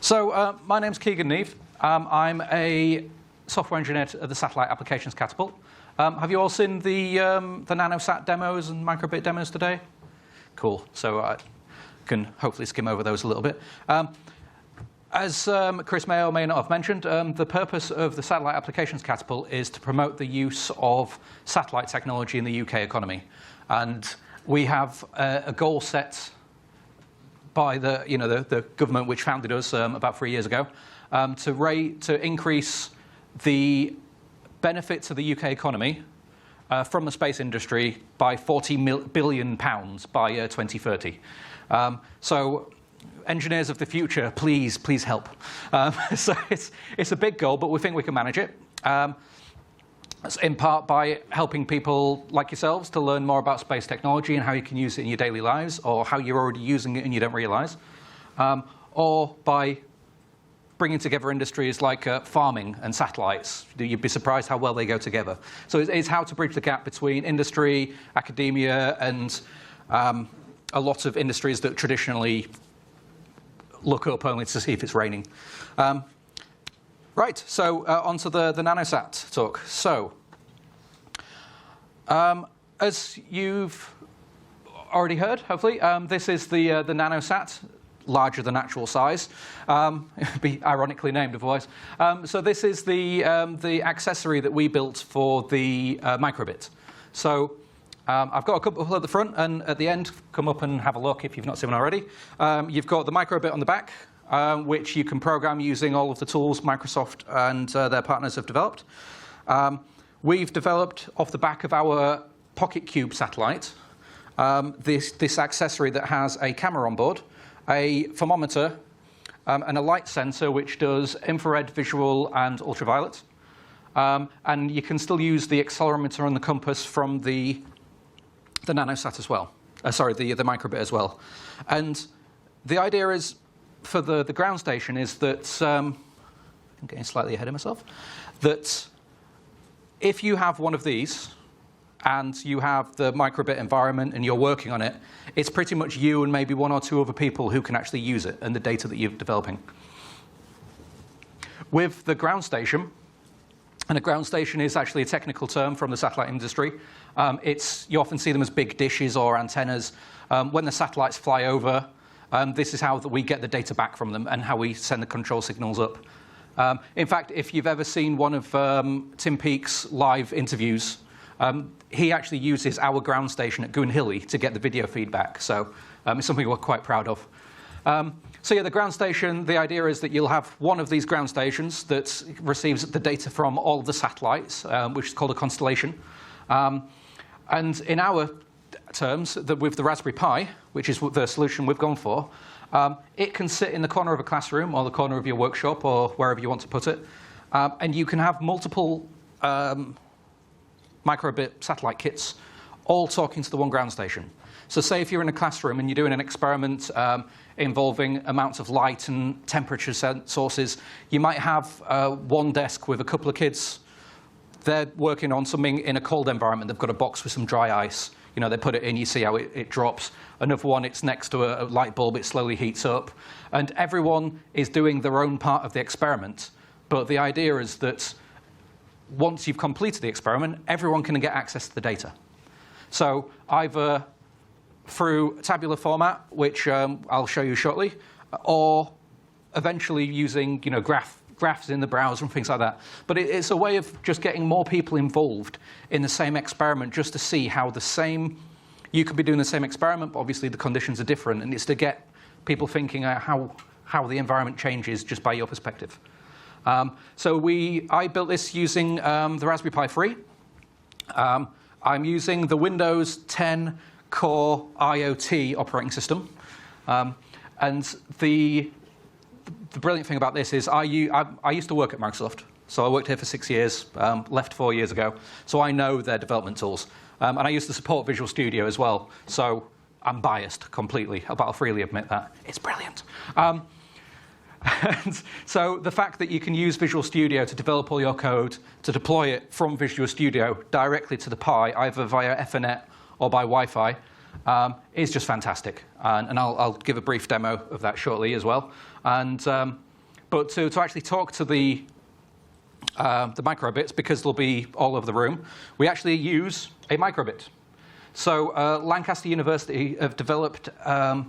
So my name's Keegan Neve. I'm a software engineer at the Satellite Applications Catapult. Have you all seen the nanosat demos and microbit demos today? Cool. So I can hopefully skim over those a little bit. As Chris may or may not have mentioned, the purpose of the Satellite Applications Catapult is to promote the use of satellite technology in the UK economy. And we have a goal set by the government which founded us about 3 years ago to increase the benefit to the UK economy from the space industry by £40 billion by 2030. So engineers of the future, please help. So it's a big goal, but we think we can manage it. In part by helping people like yourselves to learn more about space technology and how you can use it in your daily lives, or how you're already using it and you don't realize, or by bringing together industries like farming and satellites. You'd be surprised how well they go together. So it's how to bridge the gap between industry, academia, and a lot of industries that traditionally look up only to see if it's raining. Right, so on to the nanosat talk. So, as you've already heard, hopefully, this is the nanosat, larger than actual size. It'd be ironically named otherwise. So this is the accessory that we built for the microbit. So I've got a couple at the front, and at the end, come up and have a look if you've not seen one already. You've got the microbit on the back, which you can program using all of the tools Microsoft and their partners have developed. We've developed, off the back of our Pocket Cube satellite, this accessory that has a camera on board, a thermometer, and a light sensor which does infrared, visual, and ultraviolet. And you can still use the accelerometer and the compass from the nanosat as well. The microbit as well. And the idea is, for the ground station, is that, I'm getting slightly ahead of myself, that if you have one of these and you have the microbit environment and you're working on it, it's pretty much you and maybe one or two other people who can actually use it and the data that you're developing. With the ground station, and a ground station is actually a technical term from the satellite industry. You often see them as big dishes or antennas. When the satellites fly over, this is how we get the data back from them and how we send the control signals up. In fact, if you've ever seen one of Tim Peake's live interviews, he actually uses our ground station at Goonhilly to get the video feedback. So it's something we're quite proud of. So yeah, the ground station, the idea is that you'll have one of these ground stations that receives the data from all of the satellites, which is called a constellation. And in our terms, with the Raspberry Pi, which is the solution we've gone for, it can sit in the corner of a classroom or the corner of your workshop or wherever you want to put it. And you can have multiple microbit satellite kits all talking to the one ground station. So say if you're in a classroom and you're doing an experiment involving amounts of light and temperature sources, you might have one desk with a couple of kids. They're working on something in a cold environment. They've got a box with some dry ice. They put it in, you see how it drops. Another one, it's next to a light bulb, it slowly heats up. And everyone is doing their own part of the experiment. But the idea is that once you've completed the experiment, everyone can get access to the data. So either through tabular format, which I'll show you shortly, or eventually using graphs in the browser and things like that. But it's a way of just getting more people involved in the same experiment, just to see how you could be doing the same experiment, but obviously the conditions are different, and it's to get people thinking how the environment changes just by your perspective. So I built this using the Raspberry Pi 3. I'm using the Windows 10 Core IoT operating system. And the brilliant thing about this is I used to work at Microsoft. So I worked here for 6 years, left 4 years ago. So I know their development tools. And I used to support Visual Studio as well. So I'm biased completely, but I'll freely admit that. It's brilliant. And so the fact that you can use Visual Studio to develop all your code, to deploy it from Visual Studio directly to the Pi, either via Ethernet or by Wi-Fi, is just fantastic. And I'll give a brief demo of that shortly as well. And But to actually talk to the microbits, because they'll be all over the room, we actually use a microbit. So Lancaster University have developed a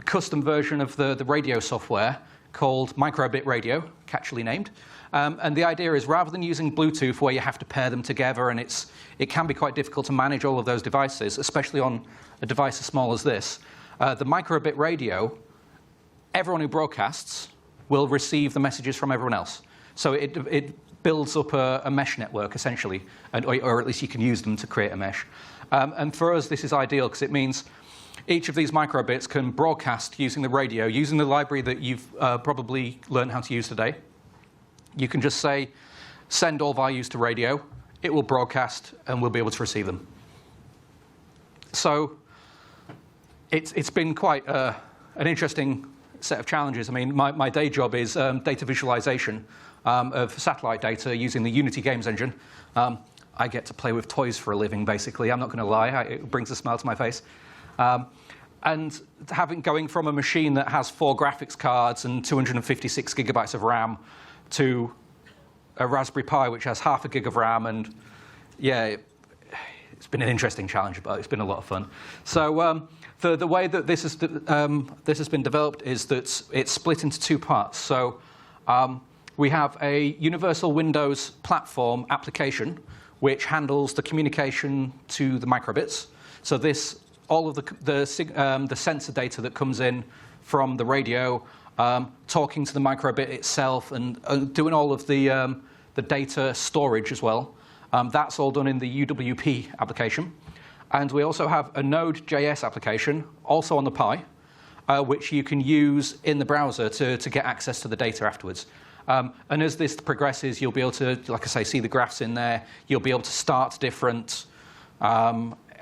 custom version of the radio software called Microbit Radio, catchily named. And the idea is, rather than using Bluetooth where you have to pair them together, and it can be quite difficult to manage all of those devices, especially on a device as small as this, the Microbit Radio, everyone who broadcasts will receive the messages from everyone else. So it builds up a mesh network, essentially, or at least you can use them to create a mesh. And for us, this is ideal because it means each of these microbits can broadcast using the radio, using the library that you've probably learned how to use today. You can just say, send all values to radio. It will broadcast, and we'll be able to receive them. So it's been quite an interesting set of challenges. I mean, my day job is data visualization of satellite data using the Unity Games engine. I get to play with toys for a living, basically. I'm not going to lie. It brings a smile to my face. And going from a machine that has 4 graphics cards and 256 gigabytes of RAM to a Raspberry Pi which has half a gig of RAM, and yeah, it's been an interesting challenge, but it's been a lot of fun. So the way that this has been developed is that it's split into 2 parts. So we have a Universal Windows Platform application which handles the communication to the microbits. So all of the sensor data that comes in from the radio, talking to the microbit itself, and doing all of the data storage as well. That's all done in the UWP application. And we also have a Node.js application, also on the Pi, which you can use in the browser to get access to the data afterwards. And as this progresses, you'll be able to, like I say, see the graphs in there. You'll be able to start different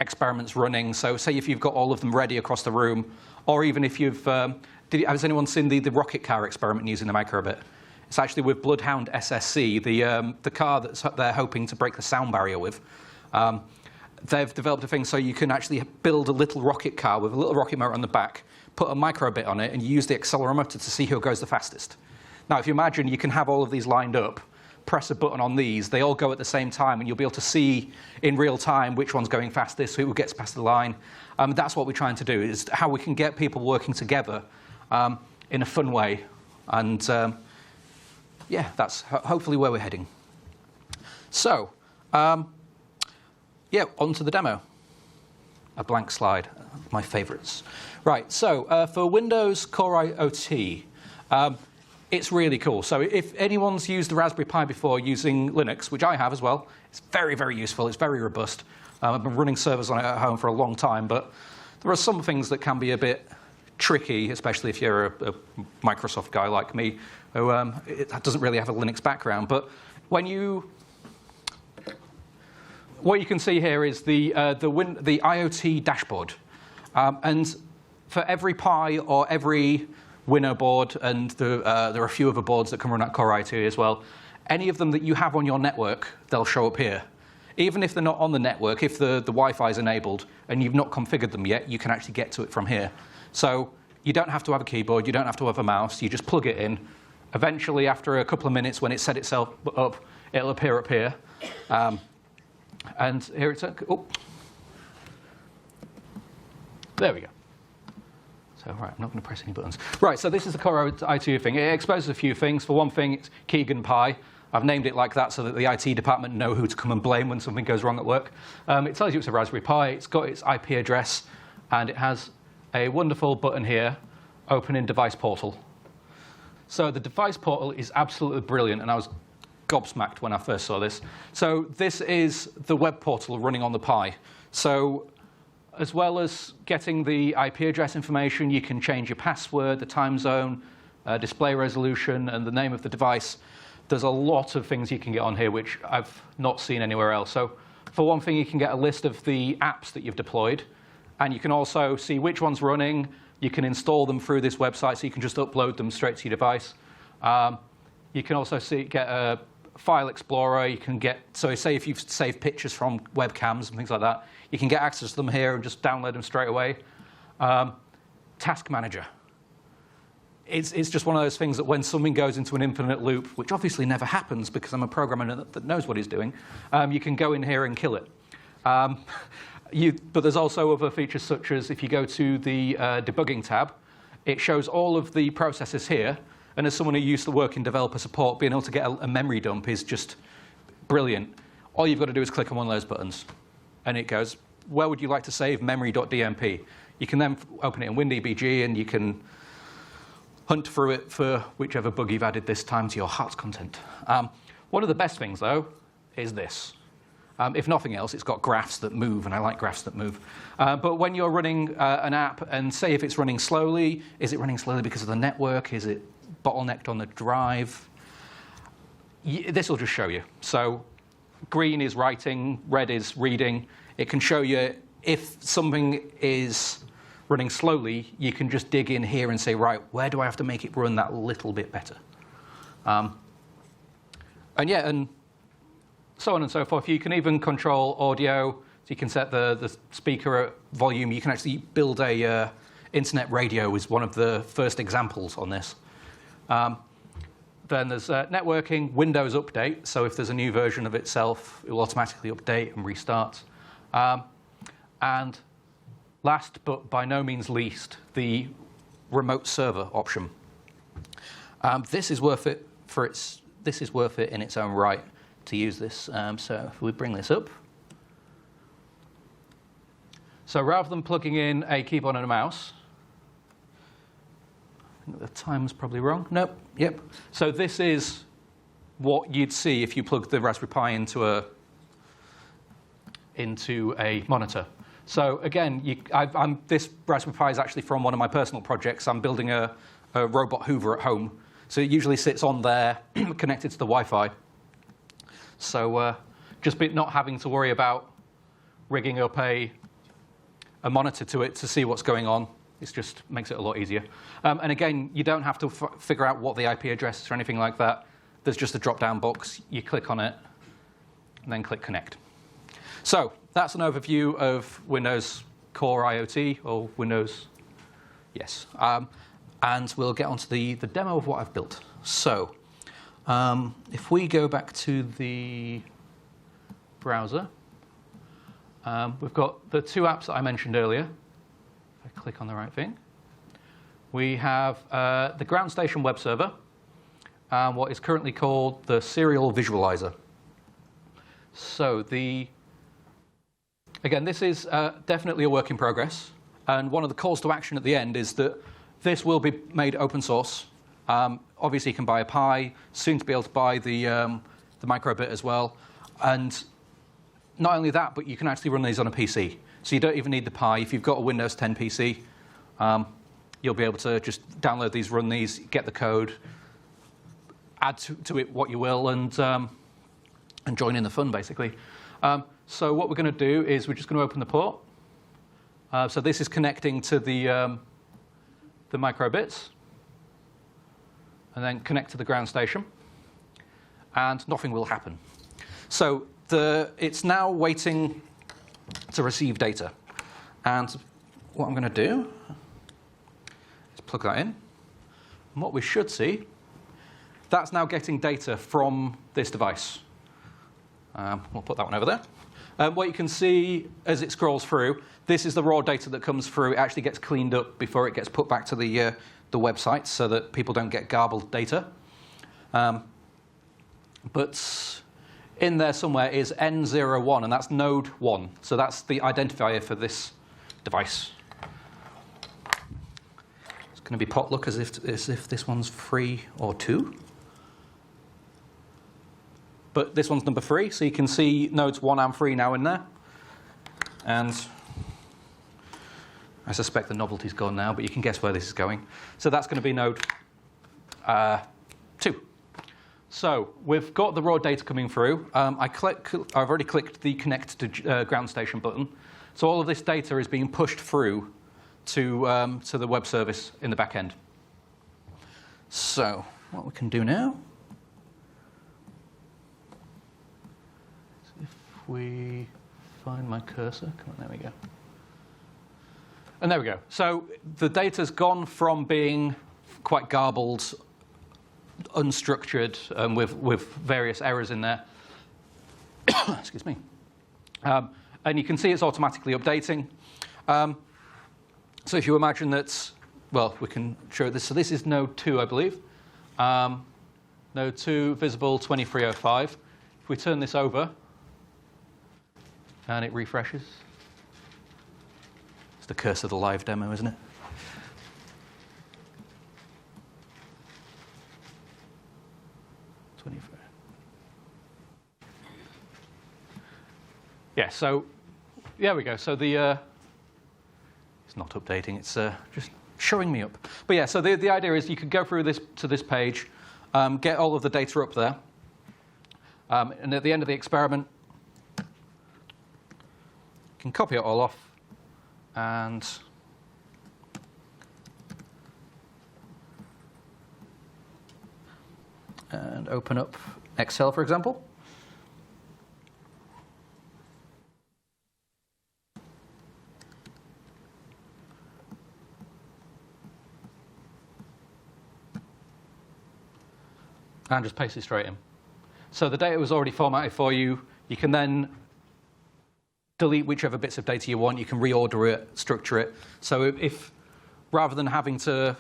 experiments running. So say if you've got all of them ready across the room, or even if you've... has anyone seen the rocket car experiment using the microbit? It's actually with Bloodhound SSC, the car that they're hoping to break the sound barrier with. They've developed a thing so you can actually build a little rocket car with a little rocket motor on the back, put a microbit on it, and use the accelerometer to see who goes the fastest. Now, if you imagine you can have all of these lined up, press a button on these, they all go at the same time, and you'll be able to see in real time which one's going fastest, who gets past the line. That's what we're trying to do, is how we can get people working together in a fun way. And yeah, that's hopefully where we're heading. So, yeah, on to the demo. A blank slide, my favorites. Right, so for Windows Core IoT, it's really cool. So if anyone's used the Raspberry Pi before using Linux, which I have as well, it's very, very useful. It's very robust. I've been running servers on it at home for a long time, but there are some things that can be a bit tricky, especially if you're a Microsoft guy like me, who doesn't really have a Linux background. But what you can see here is the IoT dashboard. And for every Pi or every Window board, and there are a few other boards that can run at Core IoT as well, any of them that you have on your network, they'll show up here. Even if they're not on the network, if the Wi-Fi is enabled and you've not configured them yet, you can actually get to it from here. So you don't have to have a keyboard, you don't have to have a mouse, you just plug it in. Eventually, after a couple of minutes, when it's set itself up, it'll appear up here. And here it's... Oh. There we go. So, right, I'm not going to press any buttons. Right, so this is the Core IoT thing. It exposes a few things. For one thing, it's Keegan Pi. I've named it like that so that the IT department know who to come and blame when something goes wrong at work. It tells you it's a Raspberry Pi. It's got its IP address, and it has a wonderful button here, Open in Device Portal. So the device portal is absolutely brilliant, and I was gobsmacked when I first saw this. So this is the web portal running on the Pi. So as well as getting the IP address information, you can change your password, the time zone, display resolution, and the name of the device. There's a lot of things you can get on here which I've not seen anywhere else. So for one thing, you can get a list of the apps that you've deployed, and you can also see which one's running. You can install them through this website, so you can just upload them straight to your device. You can also get a file explorer. You can get, so say if you've saved pictures from webcams and things like that, you can get access to them here and just download them straight away. Task Manager. it's just one of those things that when something goes into an infinite loop, which obviously never happens because I'm a programmer that knows what he's doing, you can go in here and kill it. But there's also other features such as if you go to the debugging tab, it shows all of the processes here. And as someone who used to work in developer support, being able to get a memory dump is just brilliant. All you've got to do is click on one of those buttons. And it goes, where would you like to save memory.dmp? You can then open it in WinDBG, and you can hunt through it for whichever bug you've added this time to your heart's content. One of the best things, though, is this. If nothing else, it's got graphs that move, and I like graphs that move. But when you're running an app, and say if it's running slowly, is it running slowly because of the network? Is it bottlenecked on the drive? This will just show you. So green is writing, red is reading. It can show you if something is running slowly, you can just dig in here and say, right, where do I have to make it run that little bit better? And so on and so forth. You can even control audio. So you can set the speaker volume. You can actually build a internet radio is one of the first examples on this. Then there's networking, Windows Update. So if there's a new version of itself, it will automatically update and restart. And last but by no means least, the remote server option. This is worth it in its own right to use this. So if we bring this up. So rather than plugging in a keyboard and a mouse, I think the time's probably wrong. Nope. Yep. So this is what you'd see if you plugged the Raspberry Pi into a monitor. So again, this Raspberry Pi is actually from one of my personal projects. I'm building a robot Hoover at home. So it usually sits on there, connected to the Wi-Fi. So just not having to worry about rigging up a monitor to it to see what's going on. It just makes it a lot easier. And again, you don't have to figure out what the IP address is or anything like that. There's just a drop-down box. You click on it, and then click Connect. So that's an overview of Windows Core IoT, or Windows, yes. And we'll get onto the demo of what I've built. So if we go back to the browser, we've got the two apps that I mentioned earlier. If I click on the right thing. We have the Ground Station web server, and what is currently called the Serial Visualizer. So again, this is definitely a work in progress. And one of the calls to action at the end is that this will be made open source. Obviously, you can buy a Pi, soon to be able to buy the microbit as well. And not only that, but you can actually run these on a PC. So you don't even need the Pi. If you've got a Windows 10 PC, you'll be able to just download these, run these, get the code, add to it what you will, and join in the fun, basically. So what we're going to do is we're just going to open the port. So this is connecting to the microbits, and then connect to the ground station, and nothing will happen. So it's now waiting to receive data. And what I'm going to do is plug that in. And what we should see, that's now getting data from this device. We'll put that one over there. What you can see as it scrolls through, this is the raw data that comes through. It actually gets cleaned up before it gets put back to the website so that people don't get garbled data. But in there somewhere is N01, and that's node 1. So that's the identifier for this device. It's going to be potluck as if this one's 3 or 2. But this one's number 3, so you can see nodes 1 and 3 now in there. And I suspect the novelty's gone now, but you can guess where this is going. So that's going to be node 2. So we've got the raw data coming through. I've already clicked the Connect to Ground Station button. So all of this data is being pushed through to the web service in the back end. So what we can do now, if we find my cursor, come on, there we go. And there we go. So the data's gone from being quite garbled, unstructured, with various errors in there. Excuse me. And you can see it's automatically updating. So if you imagine that, well, we can show this. So this is node 2, I believe. Node 2, visible 2305. If we turn this over, and it refreshes. It's the curse of the live demo, isn't it? Yeah, so there we go. So the it's not updating. It's just showing me up. But yeah, so the idea is you could go through this page, get all of the data up there, and at the end of the experiment, you can copy it all off and open up Excel, for example. And just paste it straight in. So the data was already formatted for you. You can then delete whichever bits of data you want. You can reorder it, structure it. So if rather than having to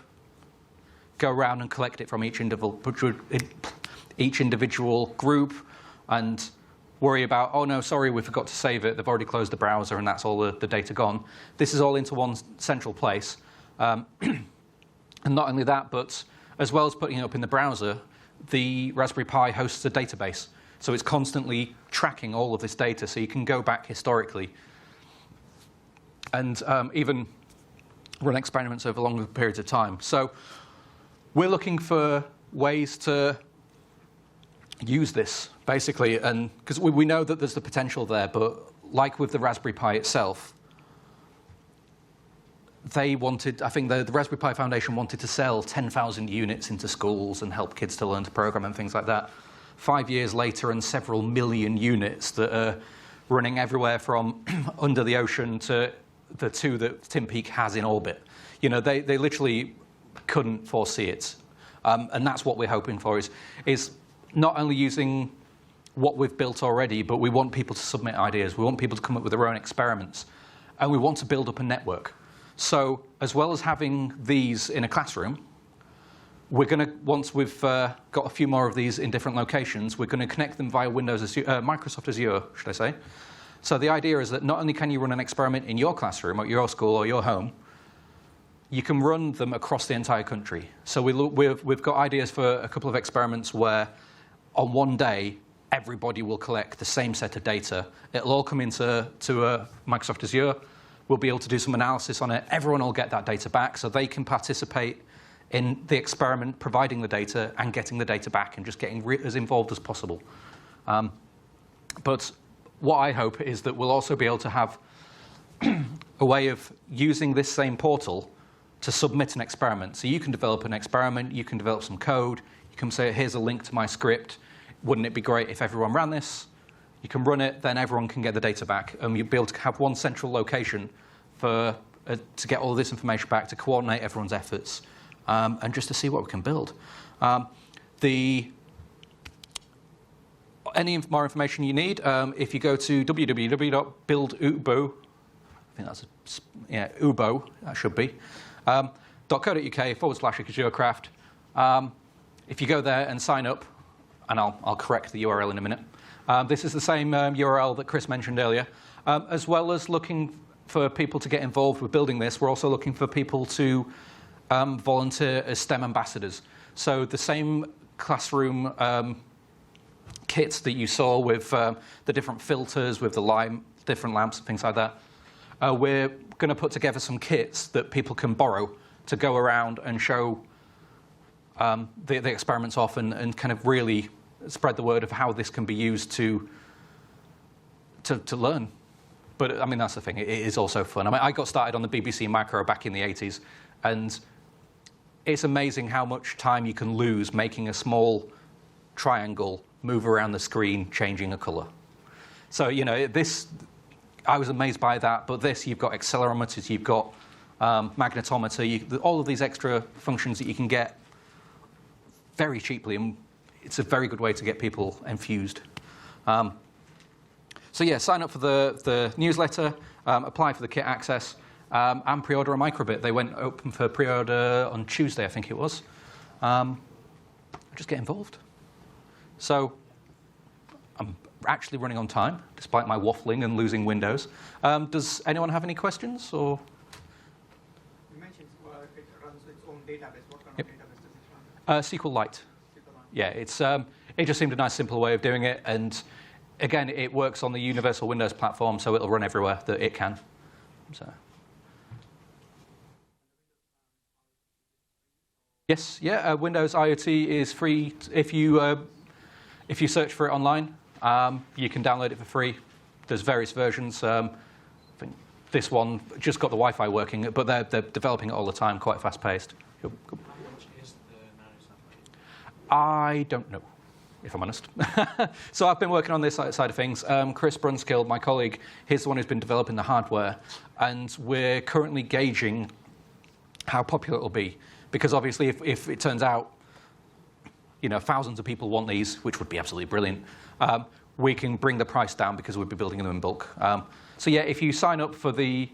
go around and collect it from each individual group and worry about, oh no, sorry, we forgot to save it. They've already closed the browser and that's all the data gone. This is all into one central place. And not only that, but as well as putting it up in the browser, the Raspberry Pi hosts a database. So it's constantly tracking all of this data, so you can go back historically and even run experiments over longer periods of time. So we're looking for ways to use this, basically, and because we know that there's the potential there, but like with the Raspberry Pi itself, they wanted, I think the Raspberry Pi Foundation wanted to sell 10,000 units into schools and help kids to learn to program and things like that. 5 years later, and several million units that are running everywhere from under the ocean to the two that Tim Peake has in orbit. You know, they literally couldn't foresee it. And that's what we're hoping for, is not only using what we've built already, but we want people to submit ideas. We want people to come up with their own experiments. And we want to build up a network. So as well as having these in a classroom, we're going to, once we've got a few more of these in different locations, we're going to connect them via Microsoft Azure, should I say. So the idea is that not only can you run an experiment in your classroom, or your school, or your home, you can run them across the entire country. So we've got ideas for a couple of experiments where on one day, everybody will collect the same set of data. It'll all come into Microsoft Azure. We'll be able to do some analysis on it. Everyone will get that data back, so they can participate in the experiment, providing the data and getting the data back and just getting as involved as possible. But what I hope is that we'll also be able to have a way of using this same portal to submit an experiment. So you can develop an experiment, you can develop some code, you can say, here's a link to my script. Wouldn't it be great if everyone ran this? You can run it, then everyone can get the data back, and you'll be able to have one central location to get all of this information back, to coordinate everyone's efforts, and just to see what we can build. Any more information you need, if you go to www.buildubo, I think that's Ubo, that should be, .co.uk/AzureCraft. If you go there and sign up, and I'll correct the URL in a minute. This is the same URL that Chris mentioned earlier. As well as looking for people to get involved with building this, we're also looking for people to volunteer as STEM ambassadors. So the same classroom kits that you saw with the different filters, with the different lamps and things like that, we're going to put together some kits that people can borrow to go around and show the experiments off and kind of really spread the word of how this can be used to learn. But I mean, that's the thing. It is also fun. I mean, I got started on the BBC Micro back in the 80s, and it's amazing how much time you can lose making a small triangle move around the screen, changing a color. So, you know, I was amazed by that. But this, you've got accelerometers, you've got magnetometer, all of these extra functions that you can get very cheaply, and it's a very good way to get people enthused. So yeah, sign up for the newsletter, apply for the kit access, and pre-order a microbit. They went open for pre-order on Tuesday, I think it was. Just get involved. So I'm actually running on time, despite my waffling and losing Windows. Does anyone have any questions? Or? You mentioned it runs its own database. What kind of database does it run? SQLite. Yeah, it just seemed a nice, simple way of doing it. And again, it works on the universal Windows platform, so it'll run everywhere that it can. So. Yes, yeah, Windows IoT is free. If you search for it online, you can download it for free. There's various versions. I think this one just got the Wi-Fi working, but they're developing it all the time, quite fast-paced. How much is the nano satellite? I don't know, if I'm honest. So I've been working on this side of things. Chris Brunskill, my colleague, he's the one who's been developing the hardware, and we're currently gauging how popular it'll be. Because obviously, if it turns out, thousands of people want these, which would be absolutely brilliant, we can bring the price down because we'll be building them in bulk. So yeah, if you sign up for the,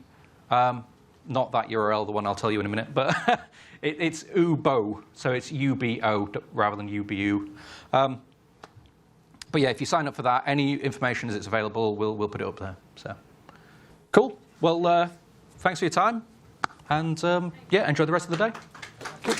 not that URL, the one I'll tell you in a minute, but it's UBO, so it's UBO rather than UBU. But yeah, if you sign up for that, any information as it's available, we'll put it up there. So cool. Well, thanks for your time, and yeah, enjoy the rest of the day. Cool.